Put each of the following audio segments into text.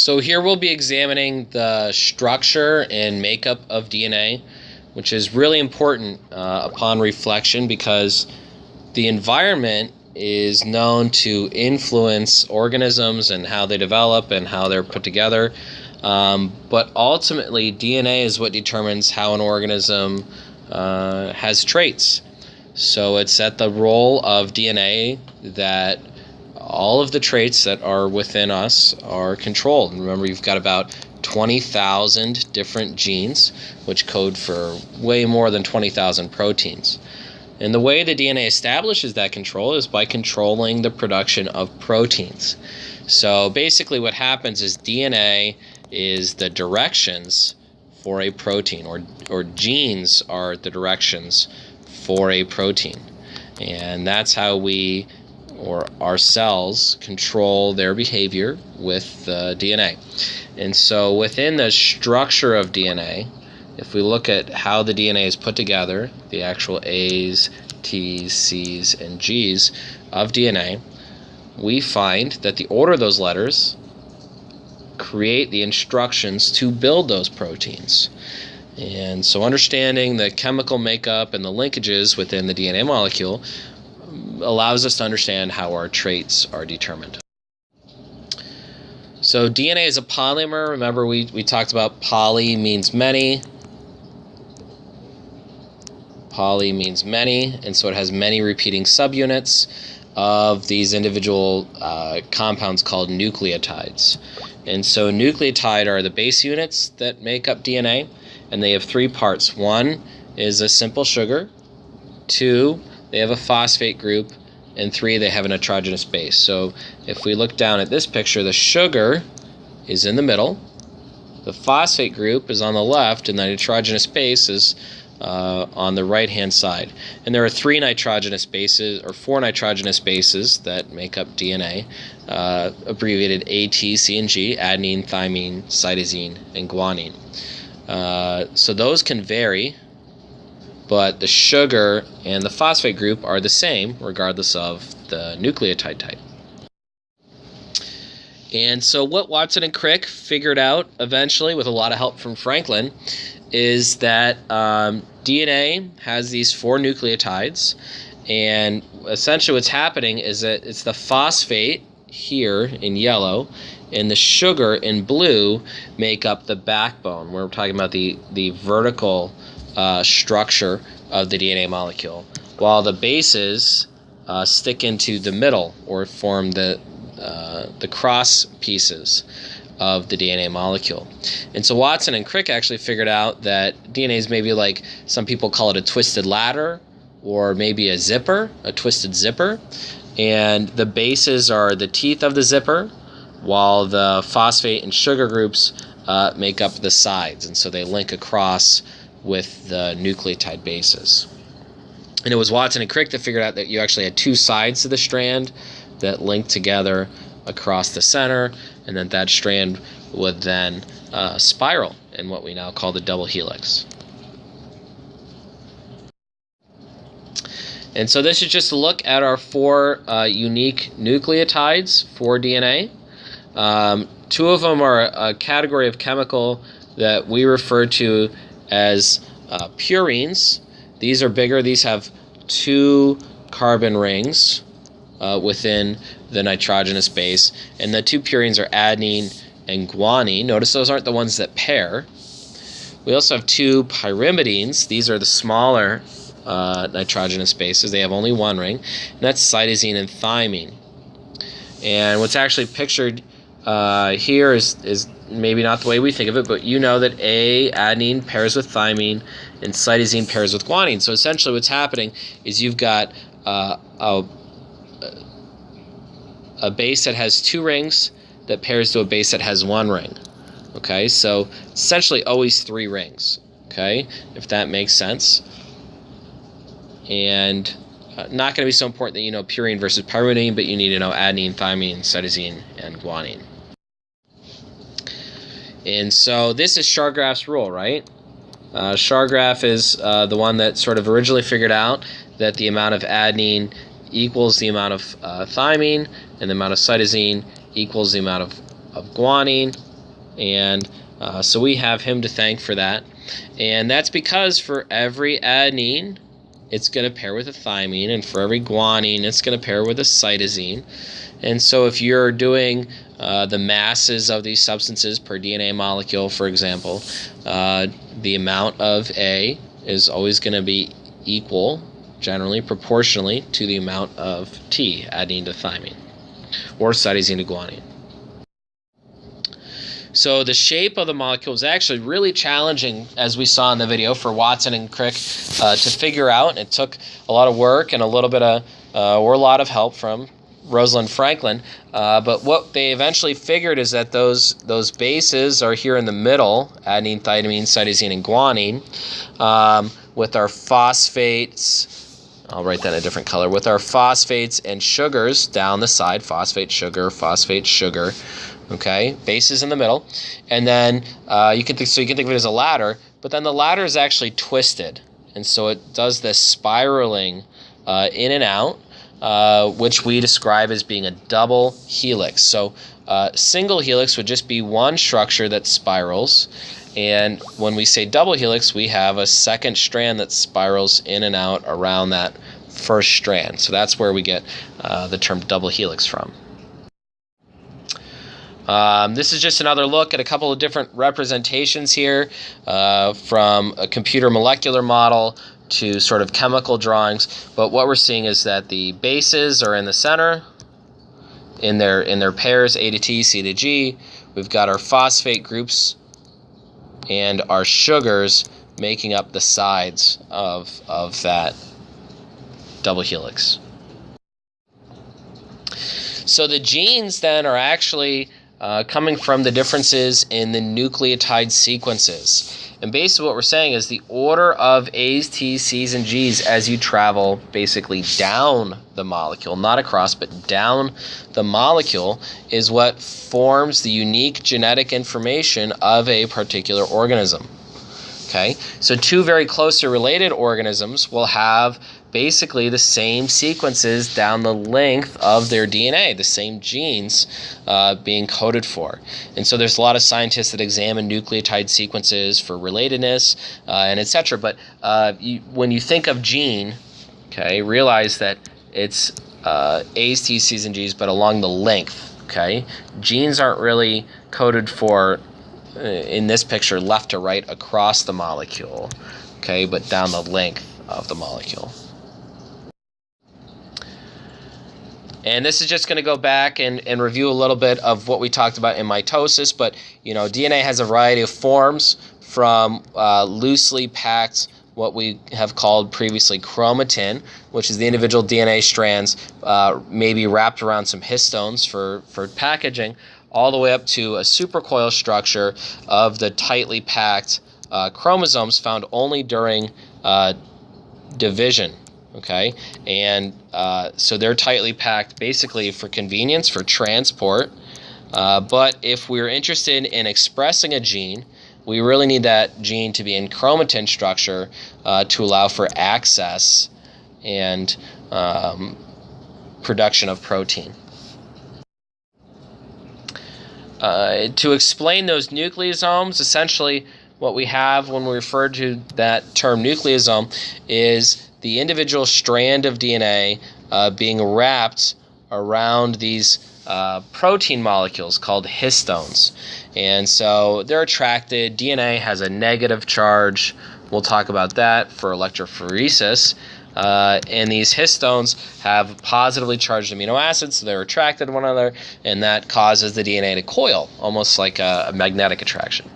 So here we'll be examining the structure and makeup of DNA, which is really important upon reflection because the environment is known to influence organisms and how they develop and how they're put together. But ultimately, DNA is what determines how an organism has traits. So it's at the role of DNA that all of the traits that are within us are controlled. And remember, you've got about 20,000 different genes, which code for way more than 20,000 proteins. And the way the DNA establishes that control is by controlling the production of proteins. So basically what happens is DNA is the directions for a protein, or genes are the directions for a protein. And that's how we, or our cells, control their behavior with the DNA. And so within the structure of DNA, if we look at how the DNA is put together, the actual A's, T's, C's, and G's of DNA, we find that the order of those letters create the instructions to build those proteins. And so understanding the chemical makeup and the linkages within the DNA molecule allows us to understand how our traits are determined. So DNA is a polymer. Remember we talked about poly means many. Poly means many, and so it has many repeating subunits of these individual compounds called nucleotides. And so nucleotide are the base units that make up DNA, and they have three parts. One is a simple sugar, two, they have a phosphate group, and three, they have a nitrogenous base. So if we look down at this picture, the sugar is in the middle, the phosphate group is on the left, and the nitrogenous base is on the right-hand side. And there are four nitrogenous bases that make up DNA, abbreviated A, T, C, and G: adenine, thymine, cytosine, and guanine. So those can vary, but the sugar and the phosphate group are the same regardless of the nucleotide type. And so what Watson and Crick figured out eventually, with a lot of help from Franklin, is that DNA has these four nucleotides, and essentially what's happening is that it's the phosphate here in yellow and the sugar in blue make up the backbone. We're talking about the vertical structure of the DNA molecule, while the bases stick into the middle or form the cross pieces of the DNA molecule. And so Watson and Crick actually figured out that DNA is maybe like, some people call it a twisted ladder, or maybe a zipper, a twisted zipper. And the bases are the teeth of the zipper, while the phosphate and sugar groups make up the sides. And so they link across with the nucleotide bases. And it was Watson and Crick that figured out that you actually had two sides to the strand that link together across the center, and then that strand would then spiral in what we now call the double helix. And so this is just a look at our four unique nucleotides for DNA. Two of them are a category of chemical that we refer to as purines. These are bigger. These have 2 carbon rings within the nitrogenous base, and the 2 purines are adenine and guanine. Notice those aren't the ones that pair. We also have 2 pyrimidines. These are the smaller nitrogenous bases. They have only 1 ring, and that's cytosine and thymine. And what's actually pictured here is maybe not the way we think of it, but you know that adenine pairs with thymine and cytosine pairs with guanine. So essentially what's happening is you've got a base that has 2 rings that pairs to a base that has 1 ring. Okay, so essentially always 3 rings. Okay, if that makes sense. And not going to be so important that you know purine versus pyrimidine, but you need to know adenine, thymine, cytosine, and guanine. And so this is Chargaff's rule, right? Chargaff is the one that sort of originally figured out that the amount of adenine equals the amount of thymine, and the amount of cytosine equals the amount of guanine. And so we have him to thank for that. And that's because for every adenine, it's going to pair with a thymine, and for every guanine, it's going to pair with a cytosine. And so if you're doing the masses of these substances per DNA molecule, for example, the amount of A is always going to be equal, generally, proportionally, to the amount of T, adenine to thymine, or cytosine to guanine. So the shape of the molecule is actually really challenging, as we saw in the video, for Watson and Crick to figure out. And it took a lot of work and a lot of help from Rosalind Franklin. But what they eventually figured is that those bases are here in the middle, adenine, thymine, cytosine, and guanine, with our phosphates. I'll write that in a different color. With our phosphates and sugars down the side, phosphate, sugar, okay, bases in the middle, and then you can think of it as a ladder, but then the ladder is actually twisted, and so it does this spiraling in and out, which we describe as being a double helix. So single helix would just be one structure that spirals, and when we say double helix, we have a second strand that spirals in and out around that first strand. So that's where we get the term double helix from. This is just another look at a couple of different representations here, from a computer molecular model to sort of chemical drawings. But what we're seeing is that the bases are in the center in their pairs, A to T, C to G. We've got our phosphate groups and our sugars making up the sides of that double helix. So the genes then are actually coming from the differences in the nucleotide sequences. And basically what we're saying is the order of A's, T's, C's, and G's as you travel basically down the molecule, not across, but down the molecule, is what forms the unique genetic information of a particular organism. Okay, so two very closely related organisms will have basically the same sequences down the length of their DNA, the same genes being coded for. And so there's a lot of scientists that examine nucleotide sequences for relatedness and etc. But when you think of gene, okay, realize that it's A's, T's, C's, and G's, but along the length. Okay, genes aren't really coded for, in this picture, left to right across the molecule, okay, but down the length of the molecule. And this is just going to go back and review a little bit of what we talked about in mitosis, but DNA has a variety of forms, from loosely packed, what we have called previously chromatin, which is the individual DNA strands maybe wrapped around some histones for packaging, all the way up to a supercoil structure of the tightly packed chromosomes found only during division. Okay, and so they're tightly packed basically for convenience, for transport. But if we're interested in expressing a gene, we really need that gene to be in chromatin structure to allow for access and production of protein. To explain those nucleosomes, essentially what we have when we refer to that term nucleosome is the individual strand of DNA being wrapped around these protein molecules called histones. And so they're attracted. DNA has a negative charge. We'll talk about that for electrophoresis. And these histones have positively charged amino acids, so they're attracted to one another, and that causes the DNA to coil, almost like a magnetic attraction.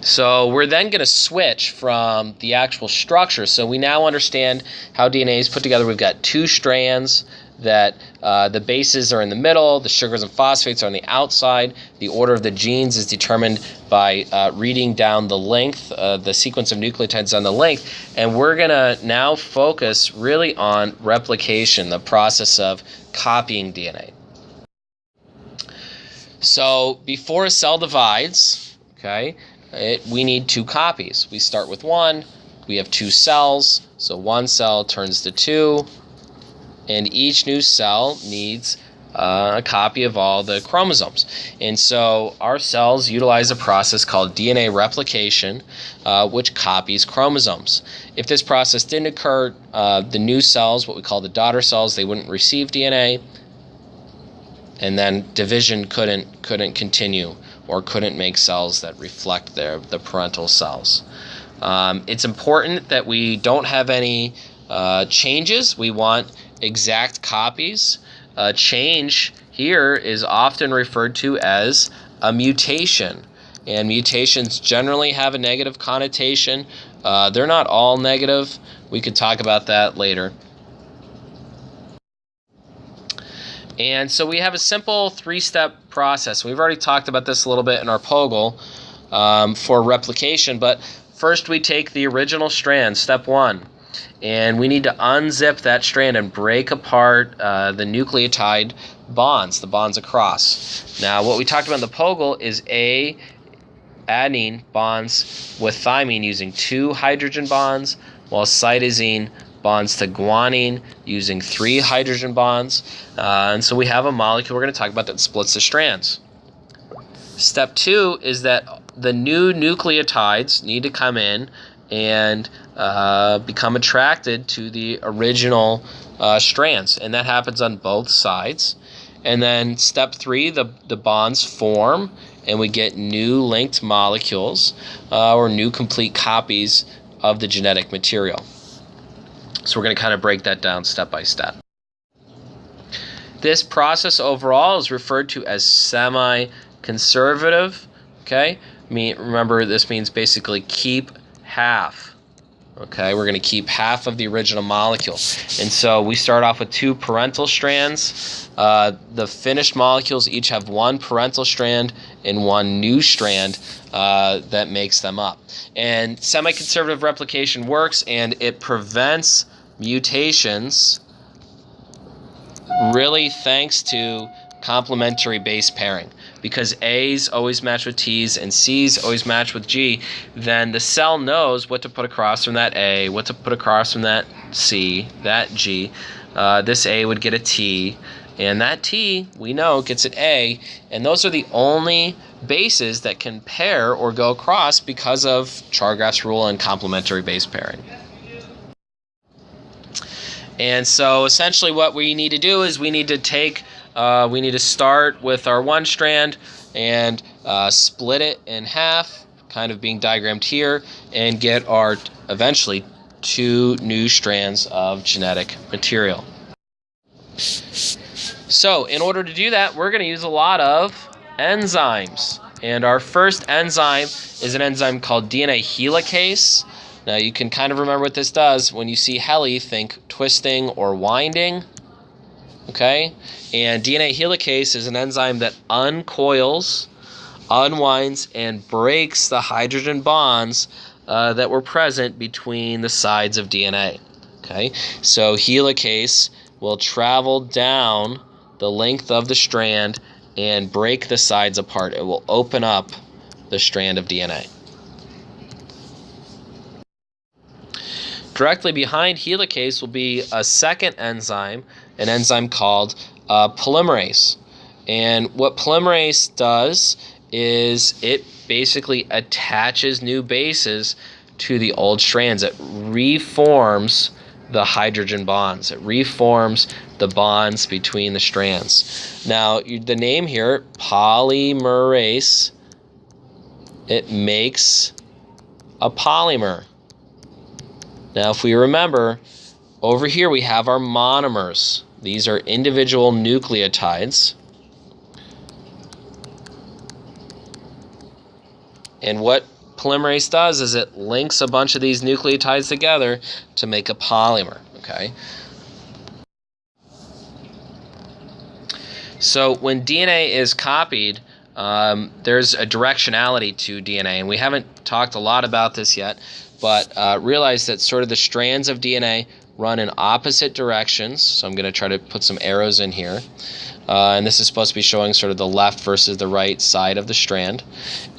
So we're then going to switch from the actual structure. So we now understand how DNA is put together. We've got two strands that the bases are in the middle, the sugars and phosphates are on the outside. The order of the genes is determined by reading down the length, the sequence of nucleotides on the length. And we're going to now focus really on replication, the process of copying DNA. So before a cell divides, okay, we need two copies. We start with one, we have two cells, so one cell turns to two, and each new cell needs a copy of all the chromosomes. And so our cells utilize a process called DNA replication, which copies chromosomes. If this process didn't occur, the new cells, what we call the daughter cells, they wouldn't receive DNA, and then division couldn't continue, or couldn't make cells that reflect the parental cells. It's important that we don't have any changes. We want exact copies. Change here is often referred to as a mutation, and mutations generally have a negative connotation. They're not all negative. We could talk about that later. And so we have a simple 3-step process. We've already talked about this a little bit in our POGL for replication, but first we take the original strand, step 1, and we need to unzip that strand and break apart the nucleotide bonds, the bonds across. Now, what we talked about in the POGL is adenine bonds with thymine using 2 hydrogen bonds, while cytosine bonds to guanine using 3 hydrogen bonds. And so we have a molecule we're going to talk about that splits the strands. Step 2 is that the new nucleotides need to come in and become attracted to the original strands, and that happens on both sides. And then step 3, the bonds form, and we get new linked molecules or new complete copies of the genetic material. So we're going to kind of break that down step by step. This process overall is referred to as semi-conservative. Okay, remember, this means basically keep half. Okay, we're going to keep half of the original molecule. And so we start off with 2 parental strands. The finished molecules each have 1 parental strand and 1 new strand that makes them up. And semi-conservative replication works, and it prevents mutations, really thanks to complementary base pairing. Because A's always match with T's and C's always match with G, then the cell knows what to put across from that A, what to put across from that C, that G. This A would get a T, and that T, we know, gets an A, and those are the only bases that can pair or go across because of Chargaff's rule and complementary base pairing. And so essentially what we need to do is we need to start with our 1 strand and split it in half, kind of being diagrammed here, and get our eventually 2 new strands of genetic material. So in order to do that, we're going to use a lot of enzymes. And our first enzyme is an enzyme called DNA helicase. Now you can kind of remember what this does. When you see heli, think twisting or winding. Okay? And DNA helicase is an enzyme that uncoils, unwinds, and breaks the hydrogen bonds that were present between the sides of DNA. Okay? So helicase will travel down the length of the strand and break the sides apart. It will open up the strand of DNA. Directly behind helicase will be a second enzyme, an enzyme called polymerase. And what polymerase does is it basically attaches new bases to the old strands. It reforms the hydrogen bonds. It reforms the bonds between the strands. Now, the name here, polymerase, it makes a polymer. Now, if we remember, over here we have our monomers. These are individual nucleotides. And what polymerase does is it links a bunch of these nucleotides together to make a polymer. Okay? So when DNA is copied, there's a directionality to DNA, and we haven't talked a lot about this yet, but realize that sort of the strands of DNA run in opposite directions. So I'm going to try to put some arrows in here. And this is supposed to be showing sort of the left versus the right side of the strand.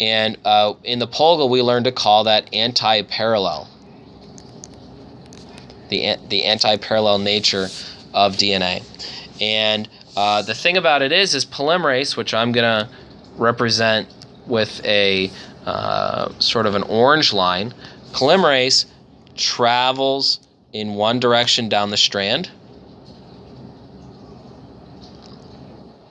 And in the POGL, we learned to call that anti-parallel. The anti-parallel nature of DNA. And The thing about it is polymerase, which I'm going to represent with a sort of an orange line. Polymerase travels in one direction down the strand.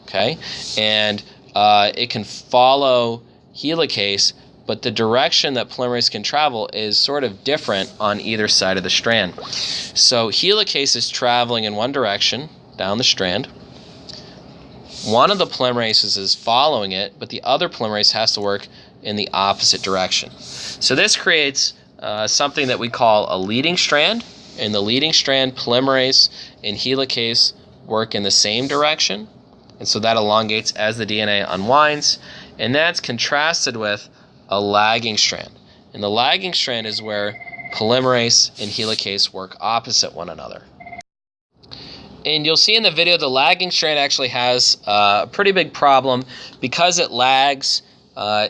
Okay, and it can follow helicase, but the direction that polymerase can travel is sort of different on either side of the strand. So helicase is traveling in one direction down the strand. One of the polymerases is following it, but the other polymerase has to work in the opposite direction. So this creates something that we call a leading strand. In the leading strand, polymerase and helicase work in the same direction, and so that elongates as the DNA unwinds, and that's contrasted with a lagging strand. And the lagging strand is where polymerase and helicase work opposite one another. And you'll see in the video the lagging strand actually has a pretty big problem because it lags.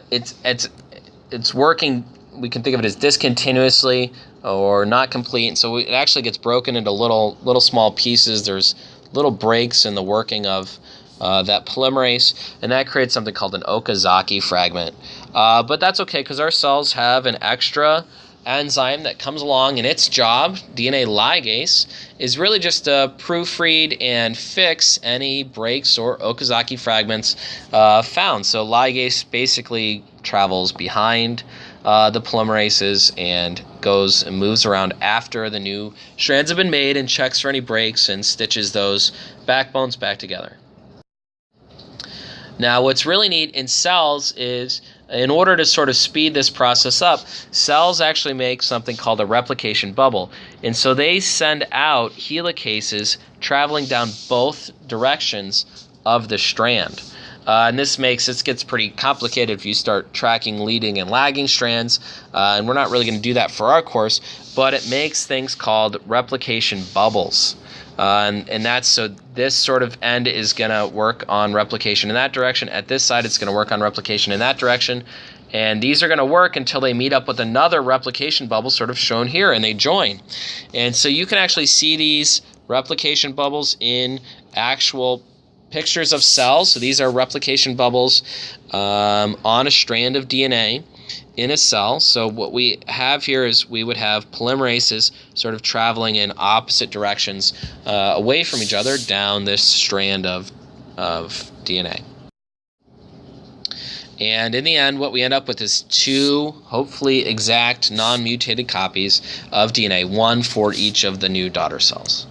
It's working, we can think of it as discontinuously or not complete, and so it actually gets broken into little small pieces. There's little breaks in the working of that polymerase, and that creates something called an Okazaki fragment. But that's okay because our cells have an extra enzyme that comes along, and its job, DNA ligase, is really just to proofread and fix any breaks or Okazaki fragments found. So ligase basically travels behind the polymerases and goes and moves around after the new strands have been made and checks for any breaks and stitches those backbones back together. Now, what's really neat in cells is, in order to sort of speed this process up, cells actually make something called a replication bubble. And so they send out helicases traveling down both directions of the strand. And this gets pretty complicated if you start tracking leading and lagging strands. And we're not really going to do that for our course, but it makes things called replication bubbles. And that's so this sort of end is going to work on replication in that direction. At this side, it's going to work on replication in that direction. And these are going to work until they meet up with another replication bubble sort of shown here, and they join. And so you can actually see these replication bubbles in actual pictures of cells. So these are replication bubbles on a strand of DNA in a cell. So what we have here is we would have polymerases sort of traveling in opposite directions away from each other down this strand of DNA. And in the end, what we end up with is two, hopefully exact, non-mutated copies of DNA, one for each of the new daughter cells.